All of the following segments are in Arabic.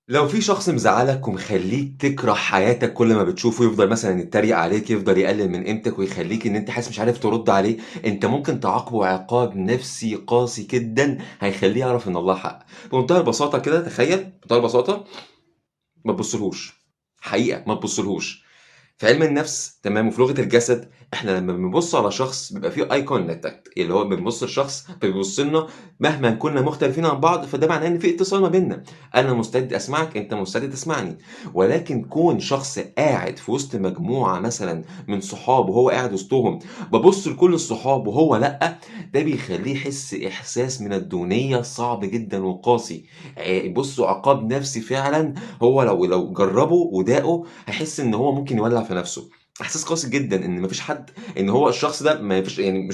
لو في شخص مزعلك ومخليك تكره حياتك كل ما بتشوفه، يفضل مثلا يتريق عليك، يفضل يقلل من قيمتك ويخليك ان انت حاسس مش عارف ترد عليه، انت ممكن تعاقبه عقاب نفسي قاسي جدا هيخليه يعرف ان الله حق. بمنتهى البساطه كده، تخيل بمنتهى البساطه، ما تبصلهوش. حقيقه ما تبصلهوش. في علم النفس تمام، وفي لغة الجسد، احنا لما بنبص على شخص بيبقى فيه اي كونتاكت، اللي هو بنبص لشخص بيبص لنا مهما كنا مختلفين عن بعض، فده معناه ان في اتصال ما بيننا. انا مستعد اسمعك، انت مستعد تسمعني. ولكن كون شخص قاعد في وسط مجموعة مثلا من صحاب وهو قاعد وسطهم، ببص لكل الصحاب وهو لا، ده بيخليه يحس احساس من الدونية صعب جدا وقاسي. بصوا، عقاب نفسي فعلا. هو لو جربه وداقه هيحس ان هو ممكن يولع في نفسه. احساس قاسي جدا ان مفيش حد، ان هو الشخص ده ما فيش، يعني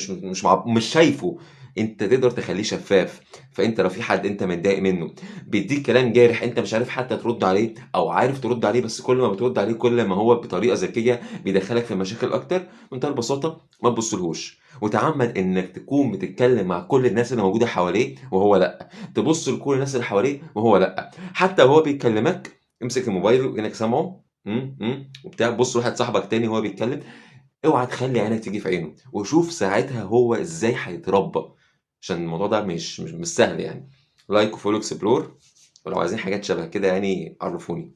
مش شايفه. انت تقدر تخليه شفاف. فانت لو في حد انت متضايق منه بيديك كلام جارح، انت مش عارف حتى ترد عليه، او عارف ترد عليه بس كل ما بترد عليه كل ما هو بطريقه ذكيه بيدخلك في مشاكل اكتر، بمنتهى البساطه ما تبصلهوش. وتعمد انك تكون بتتكلم مع كل الناس اللي موجوده حواليه وهو لا، تبص لكل الناس اللي حواليه وهو لا. حتى وهو بيكلمك امسك الموبايل وانك سامعه وبتاع، بص واحد صاحبك تاني وهو بيتكلم، اوعى تخلي عينك تيجي في عينه، وشوف ساعتها هو ازاي هيتربى. عشان الموضوع ده مش سهل يعني. لايك وفولو اكسبلور، ولو عايزين حاجات شبه كده يعني عرفوني.